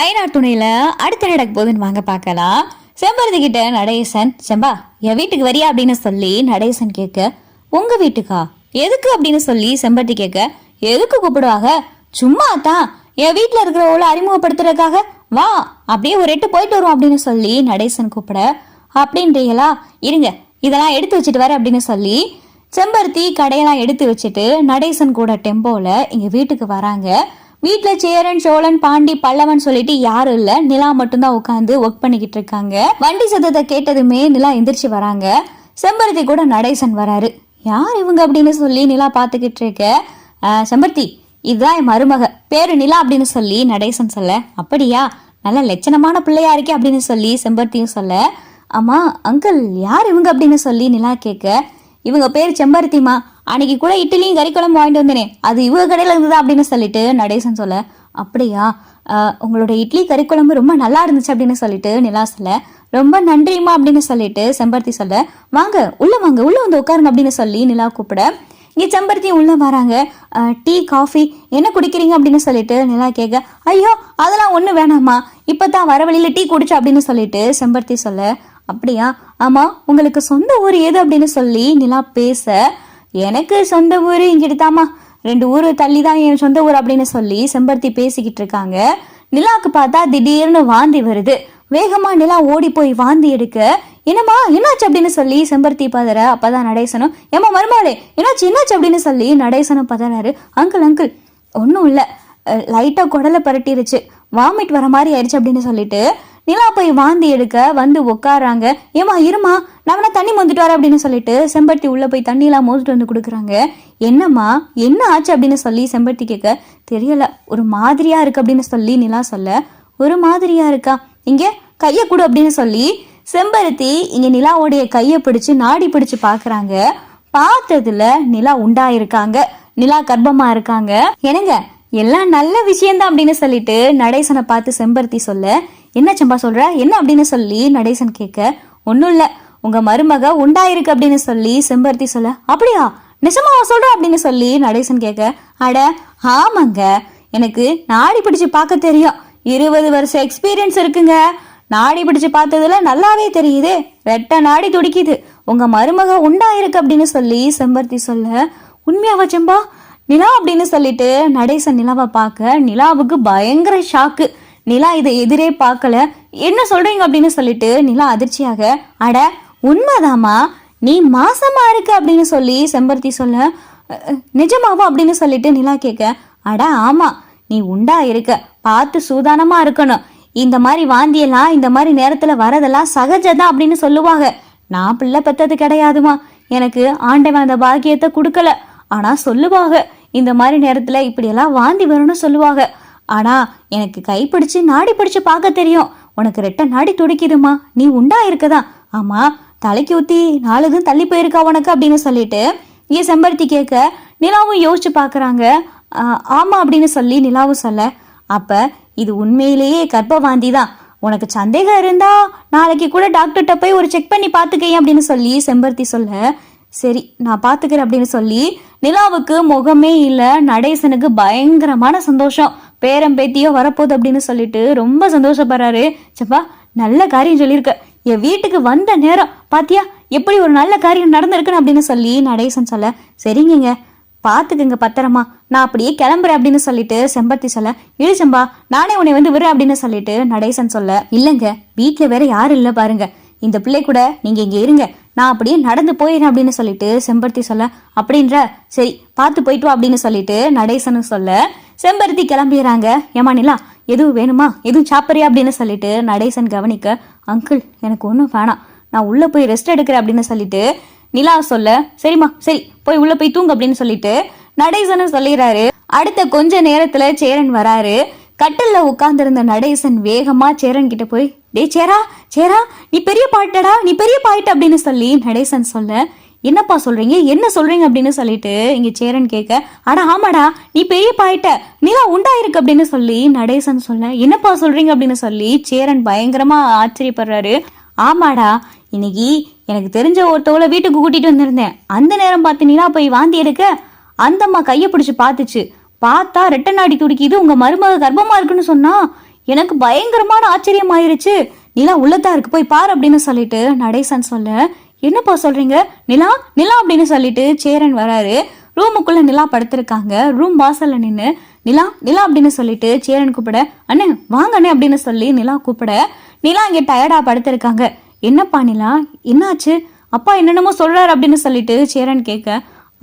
ஐநாட் துணையில அடுத்த நடக்க போகுதுன்னு வாங்க பார்க்கலாம். செம்பருத்தி கிட்ட நடேசன், செம்பா என் வீட்டுக்கு வரியா அப்படின்னு சொல்லி நடேசன் கேட்க, உங்க வீட்டுக்கா எதுக்கு அப்படின்னு சொல்லி செம்பருத்தி கேட்க, எதுக்கு கூப்பிடுவாங்க, சும்மா தான் என் வீட்டுல இருக்கிறவள அறிமுகப்படுத்துறதுக்காக, வா அப்படியே ஒரு எட்டு போயிட்டு வரும் அப்படின்னு சொல்லி நடேசன் கூப்பிட, அப்படின்றீங்களா, இருங்க இதெல்லாம் எடுத்து வச்சுட்டு வர அப்படின்னு சொல்லி செம்பருத்தி கடையெல்லாம் எடுத்து வச்சுட்டு நடேசன் கூட டெம்போல இங்க வீட்டுக்கு வராங்க. வீட்டுல சேரன், சோழன், பாண்டி, பல்லவன் சொல்லிட்டு யாரும் இல்ல, நிலா மட்டும்தான் உட்காந்து ஒர்க் பண்ணிக்கிட்டு இருக்காங்க. வண்டி சத்தத்தை கேட்டதுமே நிலா எந்திரிச்சு வராங்க. செம்பருத்தி கூட நடேசன் வராரு. யார் இவங்க அப்படின்னு சொல்லி நிலா பாத்துக்கிட்டு இருக்க, செம்பருத்தி இதுதான் என் மருமக, பேரு நிலா அப்படின்னு சொல்லி நடேசன் சொல்ல, அப்படியா நல்ல லட்சணமான பிள்ளையா இருக்கே அப்படின்னு சொல்லி செம்பருத்தியும் சொல்ல, ஆமா அங்கிள் யார் இவங்க அப்படின்னு சொல்லி நிலா கேட்க, இவங்க பேர் செம்பருத்திமா, அன்னைக்கு கூட இட்லியும் கறிக்குழம்பு வாங்கிட்டு வந்தேனே அது இவங்க கடையில இருந்ததா அப்படின்னு சொல்லிட்டு நடேசன் சொல்ல, அப்படியா உங்களோட இட்லி கறிக்குழம்பு ரொம்ப நல்லா இருந்துச்சு அப்படின்னு சொல்லிட்டு நிலா சொல்ல, ரொம்ப நன்றிமா அப்படின்னு சொல்லிட்டு செம்பருத்தி சொல்ல, வாங்க உள்ள வந்து உட்காருங்க அப்படின்னு சொல்லி நிலா கூப்பிட, இங்கே செம்பருத்தி உள்ள வராங்க. டீ காஃபி என்ன குடிக்கிறீங்க அப்படின்னு சொல்லிட்டு நிலா கேட்க, ஐயோ அதெல்லாம் ஒன்றும் வேணாமா, இப்போதான் வர வழியில டீ குடிச்சு அப்படின்னு சொல்லிட்டு செம்பருத்தி சொல்ல, அப்படியா ஆமா உங்களுக்கு சொந்த ஊர் ஏது அப்படின்னு சொல்லி நிலா பேச, எனக்கு சொந்த ஊர் இங்கிட்டுதாமா, 2 ஊர் தள்ளி தான் என் சொந்த ஊர் அப்படின்னு சொல்லி செம்பருத்தி பேசிக்கிட்டு இருக்காங்க. நிலாவுக்கு பார்த்தா திடீர்னு வாந்தி வருது. வேகமா நிலா ஓடி போய் வாந்தி எடுக்க, என்னம்மா என்னாச்சு அப்படின்னு சொல்லி செம்பருத்தி பதற, அப்பதான் நடேசனும், ஏமா மருமாளே என்னாச்சு அப்படின்னு சொல்லி நடேசனும் பதறாரு. அங்கிள் ஒன்றும் இல்லை, லைட்டா குடலை பரட்டிருச்சு, வாமிட் வர மாதிரி ஆயிடுச்சு அப்படின்னு சொல்லிட்டு நிலா போய் வாந்தி எடுக்க வந்து உட்காராங்க. ஏமா இருமா நான் தண்ணி மோந்துட்டு வர அப்படின்னு சொல்லிட்டு செம்பருத்தி உள்ள போய் தண்ணியெல்லாம் மோந்துட்டு வந்து கொடுக்குறாங்க. என்னம்மா என்ன ஆச்சு அப்படின்னு சொல்லி செம்பருத்தி கேட்க, தெரியல ஒரு மாதிரியா இருக்கு அப்படின்னு சொல்லி நிலா சொல்ல, ஒரு மாதிரியா இருக்கா, இங்க கைய கொடு அப்படின்னு சொல்லி செம்பருத்தி இங்க நிலாவுடைய கையை பிடிச்சு நாடி பிடிச்சு பாக்குறாங்க. பார்த்ததுல நிலா உண்டாயிருக்காங்க, நிலா கர்ப்பமா இருக்காங்க. என்னங்க எல்லாம் நல்ல விஷயம்தான் அப்படின்னு சொல்லிட்டு நடேசனை பார்த்து செம்பருத்தி சொல்ல, என்ன சம்பா சொல்ற என்ன அப்படின்னு சொல்லி நடேசன் கேட்க, ஒன்னும் இல்ல உங்க மருமக உண்டாயிருக்கு அப்படின்னு சொல்லி செம்பருத்தி சொல்ல, அப்படியா நிஜமாவா சொல்ற அப்படின்னு சொல்லி நடேசன் கேட்க, அட ஆமாங்க எனக்கு நாடி பிடிச்சு பார்க்க தெரியும், 20 வருஷம் எக்ஸ்பீரியன்ஸ் இருக்குங்க, நாடி பிடிச்சு பார்த்ததுல நல்லாவே தெரியுது, ரெட்ட நாடி துடிக்குது, உங்க மருமக உண்டாயிருக்கு அப்படின்னு சொல்லி செம்பருத்தி சொல்ல, உண்மையாவா சம்பா நிலா அப்படின்னு சொல்லிட்டு நடேசன் நிலாவை பார்க்க, நிலாவுக்கு பயங்கர ஷாக்கு. நிலா இதை எதிரே பார்க்கல. என்ன சொல்றீங்க அப்படின்னு சொல்லிட்டு நிலா அதிர்ச்சியாக, அட உண்மைதாமா நீ மாசமா இருக்க அப்படின்னு சொல்லி செம்பருத்தி சொல்ல, நிஜமாவா அப்படின்னு சொல்லிட்டு நிலா கேட்க, அட ஆமா நீ உண்டா இருக்க, பார்த்து சூதானமா இருக்கணும், இந்த மாதிரி வாந்தியெல்லாம் இந்த மாதிரி நேரத்துல வரதெல்லாம் சகஜதான் அப்படின்னு சொல்லுவாங்க, நான் பிள்ளை பெத்தது கிடையாதுமா, எனக்கு ஆண்டவன் அந்த பாக்கியத்தை கொடுக்கல, ஆனா சொல்லுவாங்க இந்த மாதிரி நேரத்துல இப்படியெல்லாம் வாந்தி வரும்னு சொல்லுவாங்க, ஆனா எனக்கு கைப்பிடிச்சு நாடி பிடிச்சு பார்க்க தெரியும், உனக்கு ரெட்ட நாடி துடிக்குதுமா, நீ உண்டா இருக்கதா, ஆமா தலைக்கு ஊத்தி 4 தள்ளி போயிருக்கா உனக்கு அப்படின்னு சொல்லிட்டு இங்க செம்பருத்தி கேட்க, நிலாவும் யோசிச்சு பாக்குறாங்க. ஆமா அப்படின்னு சொல்லி நிலாவும் சொல்ல, அப்ப இது உண்மையிலேயே கர்ப்பவாந்தி தான், உனக்கு சந்தேகம் இருந்தா நாளைக்கு கூட டாக்டர்கிட்ட போய் ஒரு செக் பண்ணி பாத்துக்க அப்படின்னு சொல்லி செம்பருத்தி சொல்ல, சரி நான் பாத்துக்கிறேன் அப்படின்னு சொல்லி நிலாவுக்கு முகமே இல்ல. நடேசனுக்கு பயங்கரமான சந்தோஷம், பேரம்பேத்தியோ வரப்போகுது அப்படின்னு சொல்லிட்டு ரொம்ப சந்தோஷப்படுறாரு. சப்பா நல்ல காரியம் சொல்லியிருக்க, என் வீட்டுக்கு வந்த நேரம் பாத்தியா எப்படி ஒரு நல்ல காரியம் நடந்திருக்குன்னு அப்படின்னு சொல்லி நடேசன் சொல்ல, சரிங்க பாத்துக்குங்க பத்திரமா, நான் அப்படியே கிளம்புறேன் அப்படின்னு சொல்லிட்டு செம்பருத்தி சொல்ல, இழு செம்பா நானே உன்னை வந்து விடுறேன் அப்படின்னு சொல்லிட்டு நடேசன் சொல்ல, இல்லைங்க வீட்டுல வேற யாரும் இல்ல பாருங்க, இந்த பிள்ளை கூட நீங்க இங்க இருங்க, நான் அப்படியே நடந்து போயிடுறேன் அப்படின்னு சொல்லிட்டு செம்பருத்தி சொல்ல, அப்படின்ற சரி பார்த்து போயிட்டு வா அப்படின்னு சொல்லிட்டு நடேசனு சொல்ல செம்பருத்தி கிளம்பிடுறாங்க. ஏமா நிலா எதுவும் வேணுமா, எதுவும் சாப்பிட்றியா அப்படின்னு சொல்லிட்டு நடேசன் கவனிக்க, அங்கிள் எனக்கு ஒன்றும் வேணாம், நான் உள்ள போய் ரெஸ்ட் எடுக்கிறேன் அப்படின்னு சொல்லிட்டு நிலா சொல்ல, சரிம்மா சரி போய் உள்ள போய் தூங்கு அப்படின்னு சொல்லிட்டு நடேசனும் சொல்லிடுறாரு. அடுத்த கொஞ்ச நேரத்துல சேரன் வராரு. கட்டில்ல உட்கார்ந்திருந்த நடேசன் வேகமா சேரன் கிட்ட போய், டே சேரா நீ பெரிய பாயிட்டடா, நீ பெரிய பாயிட்ட அப்படின்னு சொல்லி நடேசன் சொல்ல, என்னப்பா சொல்றீங்க என்ன சொல்றீங்க அப்படின்னு சொல்லிட்டு இங்க சேரன் கேட்க, அட ஆமாடா நீ பெரிய பாயிட்ட, நிலா உண்டாயிருக்கு அப்படின்னு சொல்லி நடேசன் சொல்ல, என்னப்பா சொல்றீங்க அப்படின்னு சொல்லி சேரன் பயங்கரமா ஆச்சரியப்படுறாரு. ஆமாடா இன்னைக்கு எனக்கு தெரிஞ்ச ஒருத்தவளை வீட்டுக்கு கூட்டிட்டு வந்திருந்தேன், அந்த நேரம் பார்த்து நிலா போய் வாந்தி எடுக்க, அந்த அம்மா கையை பிடிச்சு பார்த்துச்சு, பார்த்தா ரெட்ட நாடி துடிக்குது, உங்க மருமக கர்ப்பமா இருக்குன்னு சொன்னா, எனக்கு பயங்கரமான ஆச்சரியம் ஆயிருச்சு. நிலா உள்ளதா இருக்கு, போய் பாரு அப்படின்னு சொல்லிட்டு நடேசன் சொல்ல, என்னப்பா சொல்றீங்க? நிலா நிலா அப்படின்னு சொல்லிட்டு சேரன் வராரு. ரூமுக்குள்ள நிலா படுத்திருக்காங்க. ரூம் வாசல்ல நின்று நிலா நிலா அப்படின்னு சொல்லிட்டு சேரன் கூப்பிட, அண்ணே வாங்க அண்ணே அப்படின்னு சொல்லி நிலா கூப்பிட, நிலா இங்கே டயர்டா படுத்திருக்காங்க. என்னப்பா நிலா, என்னாச்சு? அப்பா என்னென்னமோ சொல்றாரு அப்படின்னு சொல்லிட்டு சேரன் கேட்க,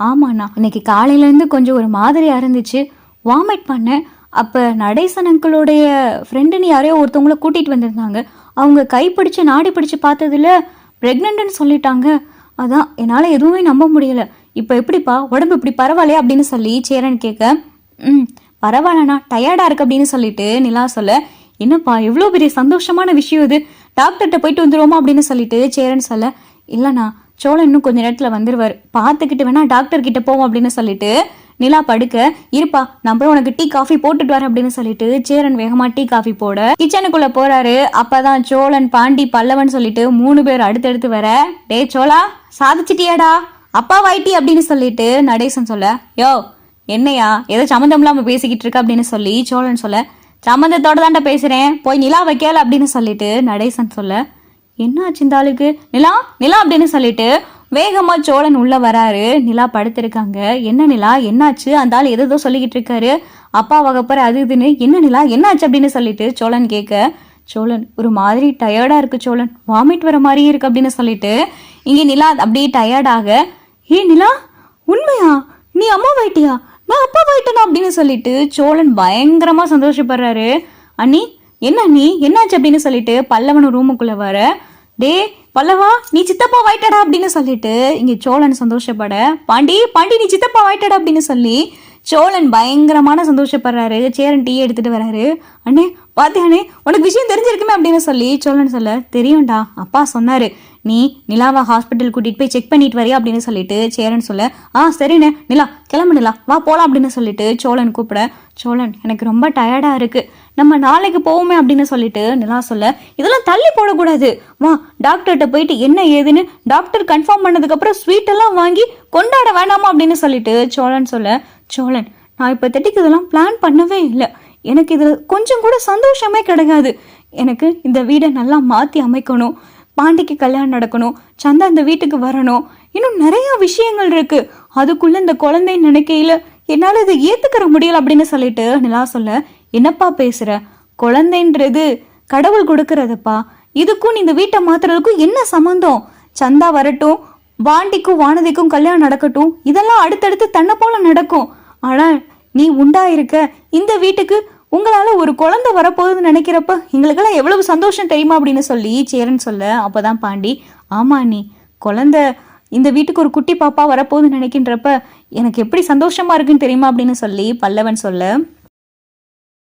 ஆமாண்ணா இன்னைக்கு காலையிலேருந்து கொஞ்சம் ஒரு மாதிரியா இருந்துச்சு, வாமிட் பண்ணேன். அப்போ நடேசன் அங்கிளுடைய ஃப்ரெண்டுன்னு யாரையோ ஒருத்தவங்கள கூட்டிகிட்டு வந்திருந்தாங்க. அவங்க கைப்பிடிச்சு நாடி பிடிச்சு பார்த்ததுல ப்ரெக்னென்ட்னு சொல்லிட்டாங்க. அதான் என்னால் எதுவுமே நம்ப முடியல. இப்போ எப்படிப்பா, உடம்பு இப்படி பரவாயில்லையா அப்படின்னு சொல்லி சேரன் கேட்க, பரவாயில்லண்ணா, டயர்டாக இருக்கு அப்படின்னு சொல்லிட்டு நிலா சொல்ல, என்னப்பா எவ்வளோ பெரிய சந்தோஷமான விஷயம் இது, டாக்டர்கிட்ட போயிட்டு வந்துடுவோமா அப்படின்னு சொல்லிட்டு சேரன் சொல்ல, இல்லைண்ணா சோழன் இன்னும் கொஞ்சம் நேரத்தில் வந்துடுவார், பார்த்துக்கிட்டு வேணா டாக்டர் கிட்ட போவோம் அப்படின்னு சொல்லிட்டு நிலா படுக்க, இருப்பா நான் போய் உனக்கு டீ காஃபி போட்டுட்டு வரேன் அப்படின்னு சொல்லிட்டு சேரன் வேகமா டீ காஃபி போட கிச்சனுக்குள்ள போறாரு. அப்பதான் சோழன், பாண்டி, பல்லவன் சொல்லிட்டு 3 பேர் அடுத்தடுத்து வர, டே சோழா சாதிச்சிட்டியாடா, அப்பா வாய்ட்டி அப்படின்னு சொல்லிட்டு நடேசன் சொல்ல, யோ என்னையா ஏதோ சம்மந்தம் இல்லாம பேசிக்கிட்டு இருக்க அப்படின்னு சொல்லி சோழன் சொல்ல, சம்மந்தத்தோட தாண்டா பேசுறேன், போய் நிலா வைக்கல அப்படின்னு சொல்லிட்டு நடேசன் சொல்ல, என்ன ஆச்சு இந்த ஆளுக்கு, நிலா நிலா அப்படின்னு சொல்லிட்டு வேகமா சோழன் உள்ள வராரு. நிலா படுத்திருக்காங்க. என்ன நிலா என்னாச்சு, அந்த ஆள் எதோ சொல்லிக்கிட்டு இருக்காரு, அப்பா வகப்பற அது இதுன்னு, என்ன நிலா என்னாச்சு அப்படின்னு சொல்லிட்டு சோழன் கேட்க, சோழன் ஒரு மாதிரி டயர்டா இருக்கு சோழன், வாமிட் வர மாதிரியே இருக்கு அப்படின்னு சொல்லிட்டு இங்க நிலா அப்படியே டயர்டாக, ஏ நிலா உண்மையா, நீ அம்மா வாயிட்டியா, நான் அப்பா வாயிட்டனா அப்படின்னு சொல்லிட்டு சோழன் பயங்கரமா சந்தோஷப்படுறாரு. அண்ணி என்ன அண்ணி என்னாச்சு அப்படின்னு சொல்லிட்டு பல்லவன் ரூமுக்குள்ள வர, டே பல்லவா நீ சித்தப்பா வாயிட்டடா அப்படின்னு சொல்லிட்டு இங்க சோழன் சந்தோஷப்பட, பாண்டி பாண்டி நீ சித்தப்பா வாயிட்டடா அப்படின்னு சொல்லி சோழன் பயங்கரமான சந்தோஷப்படுறாரு. சேரன் டீ எடுத்துட்டு வராரு. அண்ணே பாத்தியானே உனக்கு விஷயம் தெரிஞ்சிருக்குமே அப்படின்னு சொல்லி சோழன் சொல்ல, தெரியும்டா அப்பா சொன்னாரு, நீ நிலாவா ஹாஸ்பிட்டல் கூட்டிட்டு போய் செக் பண்ணிட்டு வரியா அப்படின்னு சொல்லிட்டு சேரன் சொல்ல, சரிண்ணே நிலா கிளம்பு நிலா வா போலாம் அப்படின்னு சொல்லிட்டு சோழன் கூப்பிட, சோழன் எனக்கு ரொம்ப டயர்டா இருக்கு, நம்ம நாளைக்கு போவோமே அப்படின்னு சொல்லிட்டு நிலா சொல்ல, இதெல்லாம் தள்ளி போடக்கூடாது, வா டாக்டர்கிட்ட போயிட்டு என்ன ஏதுன்னு டாக்டர் கன்ஃபார்ம் பண்ணதுக்கு அப்புறம் ஸ்வீட் எல்லாம் வாங்கி கொண்டாட வேண்டாமா அப்படின்னு சொல்லிட்டு சோழன் சொல்ல, சோழன் நான் இப்போதைக்கு இதெல்லாம் பிளான் பண்ணவே இல்லை, எனக்கு இதில் கொஞ்சம் கூட சந்தோஷமே கிடையாது, எனக்கு இந்த வீடை நல்லா மாற்றி அமைக்கணும், பாண்டிக்கு கல்யாணம் நடக்கணும், சந்தா இந்த வீட்டுக்கு வரணும், இன்னும் நிறைய விஷயங்கள் இருக்கு, அதுக்குள்ள இந்த குழந்தை நினைக்கையில என்னால் இதை ஏத்துக்கிற முடியல அப்படின்னு சொல்லிட்டு நிலா சொல்ல, என்னப்பா பேசுற, குழந்தைன்றது கடவுள் கொடுக்கறதுப்பா, இதுக்கும் இந்த வீட்டை மாத்துறதுக்கும் என்ன சம்பந்தம், சந்தா வரட்டும், பாண்டிக்கும் வானதிக்கும் கல்யாணம் நடக்கட்டும், இதெல்லாம் அடுத்தடுத்து தன்னை போல நடக்கும், ஆனா நீ உண்டா இருக்க இந்த வீட்டுக்கு உங்களால ஒரு குழந்தை வரப்போகுதுன்னு நினைக்கிறப்ப எங்களுக்கெல்லாம் எவ்வளவு சந்தோஷம் தெரியுமா அப்படின்னு சொல்லி சேரன் சொல்ல, அப்பதான் பாண்டி, ஆமா நீ குழந்தை இந்த வீட்டுக்கு ஒரு குட்டி பாப்பா வரப்போகுதுன்னு நினைக்கின்றப்ப எனக்கு எப்படி சந்தோஷமா இருக்குன்னு தெரியுமா அப்படின்னு சொல்லி பல்லவன் சொல்ல,